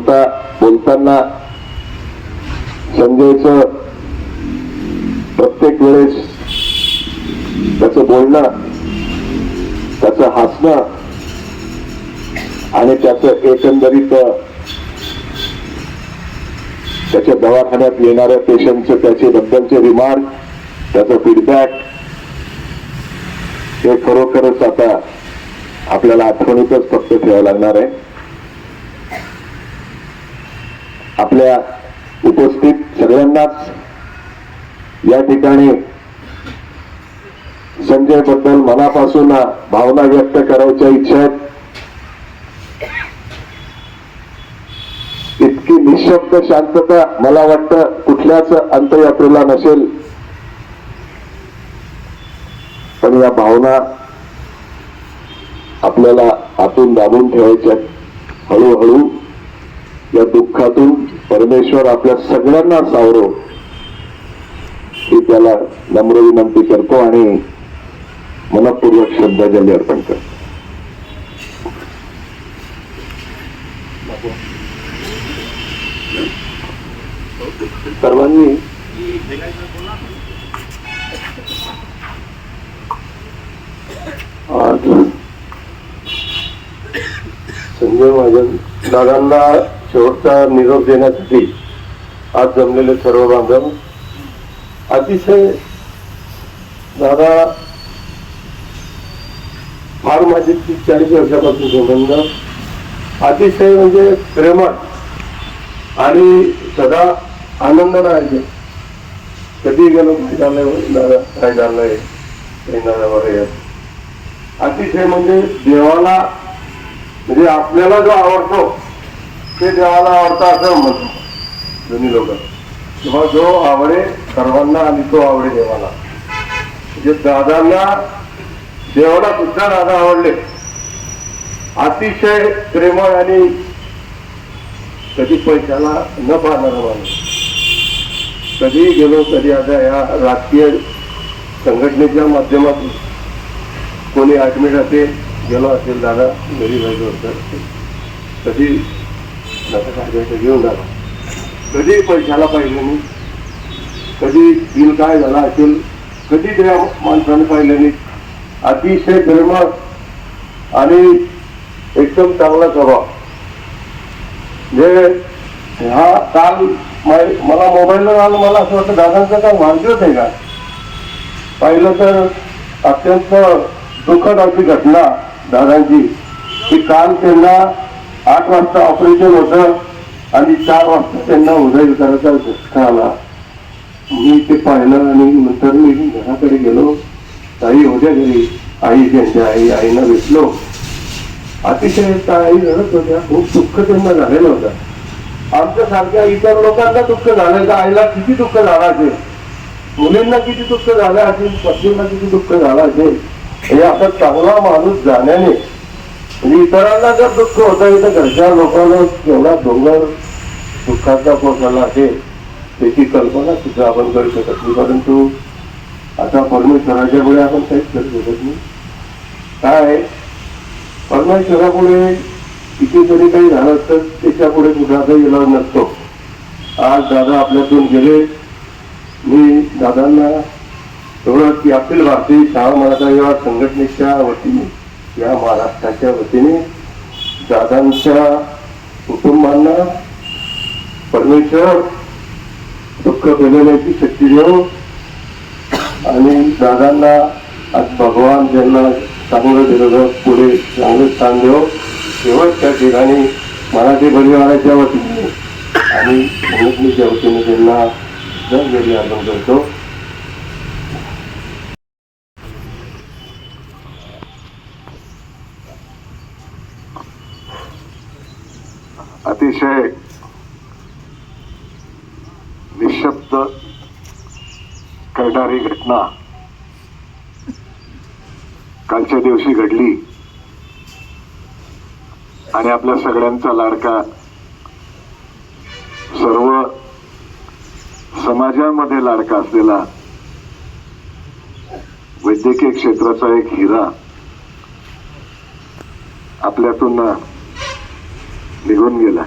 बोलताना संजयचं प्रत्येक वेळेस त्याचं बोलणं, त्याचं हसणं आणि त्याचं एकंदरीत त्याच्या दवाखान्यात येणाऱ्या पेशंटचं त्याच्याबद्दलचे रिमार्क, त्याचा फीडबॅक हे खरोखरच आता आपल्याला आठवणीतच फक्त ठेवावं लागणार आहे. आपल्या उपस्थित सगळ्यांनाच या ठिकाणी संजय बद्दल मनापासून भावना व्यक्त करायच्या इच्छा आहेत. इतकी निशब्द शांतता मला वाटतं कुठल्याच अंत्ययात्रेला नसेल. पण या भावना आपल्याला आतून दाबून ठेवायच्या. हळूहळू या दुःखातून परमेश्वर आपल्या सगळ्यांना सावरो ही त्याला नम्र विनंती करतो आणि मनपूर्वक श्रद्धांजली अर्पण करतो. सर्वांनी आज संजय महाजन दादांना शेवटचा निरोप देण्यासाठी आज जमलेले सर्व बांधव, अतिशय दादा फार माझी 40 वर्षापासून संबंध, अतिशय म्हणजे प्रेमळ आणि सदा आनंद राहायचे. कधी गेलो काय झालंय दादा, काय झालंय, अतिशय म्हणजे देवाला, म्हणजे आपल्याला जो आवडतो ते देवाला आवडता असं म्हणतो दोन्ही लोक. किंवा जो आवडे सर्वांना आणि तो आवडे देवाला. म्हणजे दादांना देवाला सुद्धा दादा आवडले. अतिशय प्रेमळ आणि कधी पैशाला न पाहणारा माणूस. कधी गेलो कधी आता या राजकीय संघटनेच्या माध्यमातून कोणी ऍडमिट असेल, गेलो असेल दादा घरी राहिलो होतं, कधी घेऊन झाला, कधी पैशाला पाहिलं नाही, कधी बिल काय झाला असेल कधी त्या माणसाने पाहिलं नाही. अतिशय प्रेमळ आणि एकदम चांगला स्वभाव. म्हणजे हा काल मला मोबाईलवर आलं, मला असं वाटतं दादांचा काय वाढदिवस आहे का. पाहिलं तर अत्यंत दुःखद अशी घटना दादांची की काल त्यांना 8 वाजता ऑपरेशन होतं आणि 4 वाजता त्यांना उदय करायचा झटका आला. मी ते पाहिलं आणि नंतर मी घराकडे गेलो. ताई होत्या घरी, आई त्यांच्या आईनं भेटलो. अतिशय आई रडत होत्या. खूप दुःख त्यांना झालेलं होतं. आमच्या सारख्या इतर लोकांना दुःख झालं तर आईला किती दुःख झालं असेल, मुलींना किती दुःख झालं असेल, पत्नीला किती दुःख झालं असेल. हे आता चांगला माणूस जाण्याने म्हणजे इतरांना जर दुःख होतं तर घरच्या लोकांना एवढा डोंगर दुःखाचा पोचला असेल त्याची कल्पना सुद्धा आपण करू शकत नाही. परंतु आता परमेश्वराच्यामुळे आपण काहीच करू शकत नाही. काय परमेश्वरापुढे किती जरी काही झालं तर त्याच्या पुढे कुणाचा इलाज नसतो. आज दादा आपल्यातून गेले. मी दादांना एवढं की अखिल भारतीय शाळा मराठा युवा संघटनेच्या वतीने, या महाराष्ट्राच्या वतीने दादांच्या कुटुंबांना परमेश्वर दुःख पेलण्याची शक्ती देव आणि दादांना आज भगवान ज्यांना चांगलं दिलं पुढे चांगलं स्थान देव. शेवटच्या ठिकाणी मराठी परिवाराच्या वतीने आणि संघटनेच्या वतीने त्यांना श्रद्धांजली अर्पण करतो. अतिशय निशब्द करणारी घटना कालच्या दिवशी घडली आणि आपल्या सगळ्यांचा लाडका, सर्व समाजामध्ये लाडका असलेला वैद्यकीय क्षेत्राचा एक हिरा आपल्यातून निघून गेला.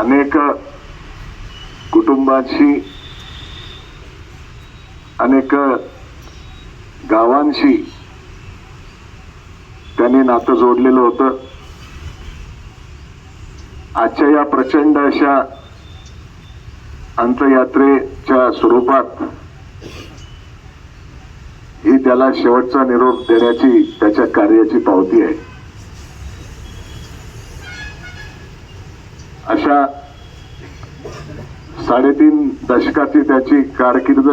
अनेक कुटुंबांशी, अनेक गावांशी त्यांनी नातं जोडलेलं होतं. आजच्या या प्रचंड अशा अंत्ययात्रेच्या स्वरूपात ही त्याला शेवटचा निरोप देण्याची त्याच्या कार्याची पावती आहे. अशा 3.5 दशकाची त्याची कारकीर्द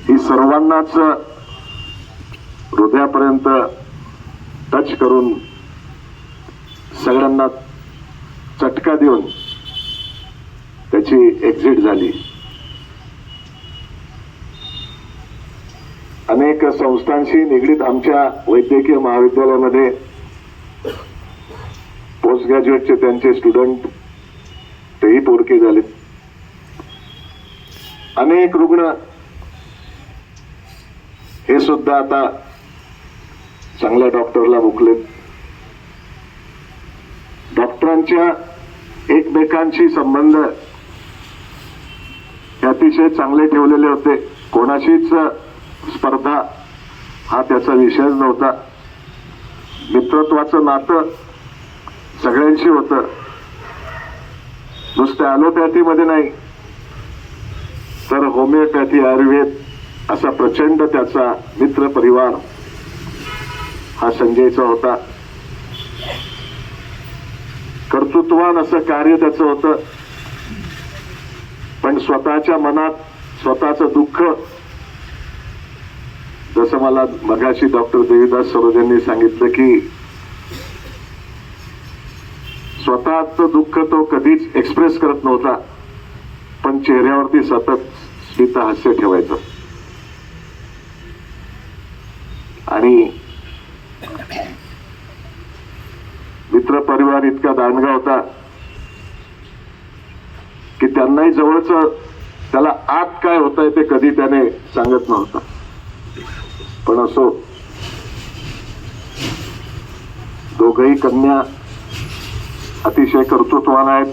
ही सर्वांनाच हृदयापर्यंत टच करून सगळ्यांना चटका देऊन त्याची एक्झिट झाली. अनेक संस्थांशी निगडीत आमच्या वैद्यकीय महाविद्यालयामध्ये पोस्ट ग्रॅज्युएटचे त्यांचे स्टुडंट तेही पोरके झाले. अनेक रुग्ण हे सुद्धा आता चांगल्या डॉक्टरला मुकलेत. डॉक्टरांच्या एकमेकांशी संबंध हे अतिशय चांगले ठेवलेले होते. कोणाशीच स्पर्धा हा त्याचा विषयच नव्हता. मित्रत्वाचं नातं सगळ्यांशी होतं. नुसत्या ॲलोपॅथीमध्ये नाही तर होमिओपॅथी, आयुर्वेद असा प्रचंड त्याचा मित्र परिवार हा संजयचा होता. कर्तृत्वान असं कार्य त्याचं होतं. पण स्वतःच्या मनात स्वतःचं दुःख, जसं मला मगाशी डॉक्टर देवीदास सरोज यांनी सांगितलं की स्वतःचं दुःख तो कधीच एक्सप्रेस करत नव्हता, पण चेहऱ्यावरती सतत स्मित हास्य ठेवायचं. आणि मित्र परिवार इतका दांडगा होता की त्यांनाही जवळच त्याला आत काय होतंय ते कधी त्याने सांगत नव्हता. पण असो, दोघही कन्या अतिशय कर्तृत्वान आहेत.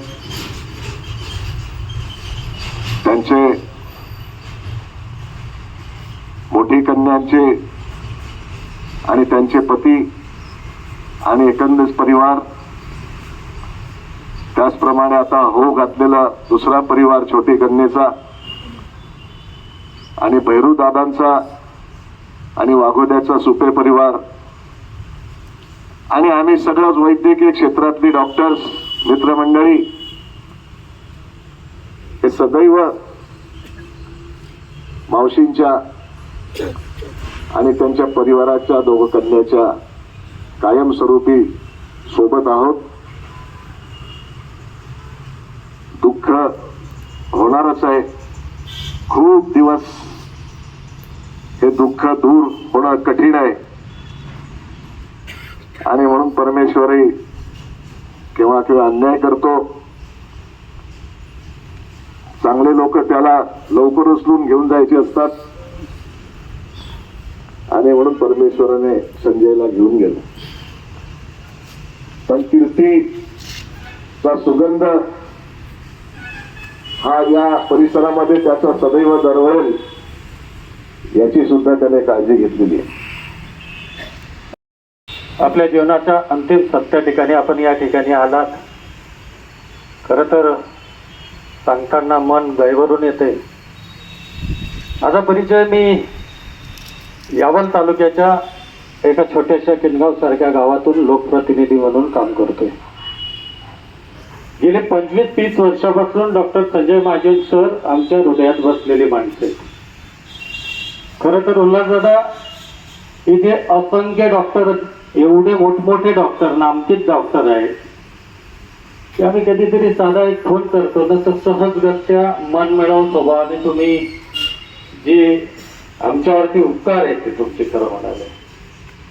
त्यांचे मोठी कन्यांचे आणि त्यांचे पती आणि एकंदर परिवार, त्याचप्रमाणे आता हो घातलेला दुसरा परिवार छोटी कन्येचा आणि भैरू दादांचा आणि वाघोद्याचा सुपे परिवार आणि आम्ही सगळंच वैद्यकीय क्षेत्रातली डॉक्टर्स मित्रमंडळी हे सदैव मावशींच्या आणि त्यांच्या परिवाराच्या दोघं कन्याच्या कायमस्वरूपी सोबत आहोत. दुःख होणारच आहे. खूप दिवस हे दुःख दूर होणं कठीण आहे आणि म्हणून परमेश्वरही केव्हा केव्हा अन्याय करतो. चांगले लोक त्याला लवकर उचलून घेऊन जायचे असतात आणि म्हणून परमेश्वराने संजयला घेऊन गेलं. पण कीर्तीचा सुगंध हा या परिसरामध्ये त्याचा सदैव दरवळेल याची सुद्धा त्याने काळजी घेतलेली आहे. आपल्या जीवनाच्या अंतिम सत्य ठिकाणी आपण या ठिकाणी आलात. खरं तर सांगताना मन गैरवरून येते. माझा परिचय मी यावल तालुक्याच्या एका छोट्याशा किनगाव सारख्या गावातून लोकप्रतिनिधी म्हणून काम करतोय. गेले 25-30 वर्षापासून डॉक्टर संजय महाजन सर आमच्या हृदयात बसलेली माणसे. खरं तर उल्हासदादा इथे असंख्य डॉक्टर, एवढे मोठमोठे डॉक्टर, नामचीन डॉक्टर आहेत की आम्ही कधीतरी साधा एक फोन करतो ना तर सहजगत्या मन मिळवून स्वभावाने तुम्ही जे आमच्यावरती उपकार आहेत ते तुमचे खरं म्हणाले.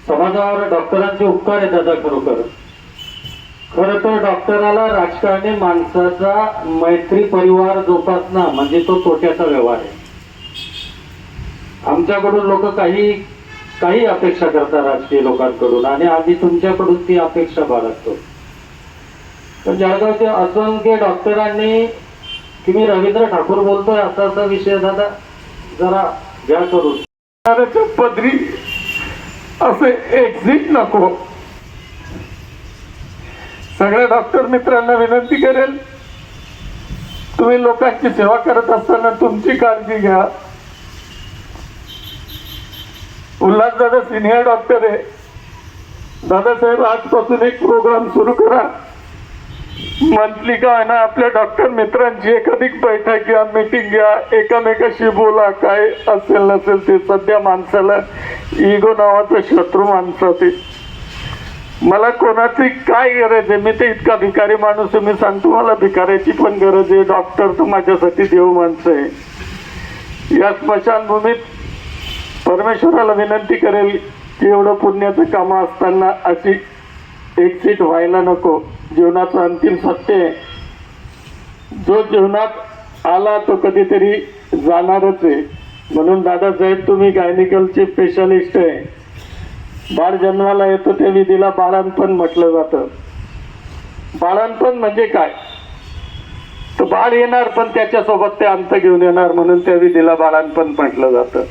समाजावर डॉक्टरांचे उपकार आहेत दादा खरोखर. खरं तर डॉक्टराला राजकारणी माणसाचा मैत्री परिवार जोपासणं म्हणजे तो तोट्याचा व्यवहार आहे. आमच्याकडून लोक काही अपेक्षा करतात राजकीय लोकांकडून आणि आम्ही तुमच्याकडून ती अपेक्षा बाळगतो. तर जळगावच्या असंख्य डॉक्टरांनी की मी रवींद्र ठाकूर बोलतोय असा असा विषय दादा जरा घ्या करून पदरी असे एक्झिट नको. सगळ्या डॉक्टर मित्रांना विनंती करेल, तुम्ही लोकांची सेवा करत असताना तुमची काळजी घ्या. उल्हासदादा सिनियर डॉक्टर आहे. दादासाहेब आजपासून एक प्रोग्राम सुरू करा. मंथली का आहे ना, आपल्या डॉक्टर मित्रांची एखादी बैठक घ्या, मीटिंग घ्या, एकमेकाशी बोला. काय असेल नसेल ते, सध्या माणसाला इगो नावाचा शत्रू माणसात आहे. मला कोणाची काय गरज आहे, मी तर इतका भिकारी माणूस आहे. मी सांगतो मला भिकाऱ्याची पण गरज आहे. डॉक्टर तर माझ्यासाठी देव माणसं आहे. या स्मशानभूमीत परमेश्वराला विनंती करेल की एवढं पुण्याचं काम असताना अशी एक्झिट व्हायला नको. जीवनाचं अंतिम सत्य आहे. जो जीवनात आला तो कधीतरी जाणारच आहे. म्हणून दादासाहेब तुम्ही गायनिकलचे स्पेशालिस्ट आहे. बाळ जन्माला येतो त्या विधीला बाळांपण म्हटलं जातं. बाळांपण म्हणजे काय, तर बाळ येणार पण त्याच्यासोबत ते अंत घेऊन येणार, म्हणून त्या विधीला बाळांपण म्हटलं जातं.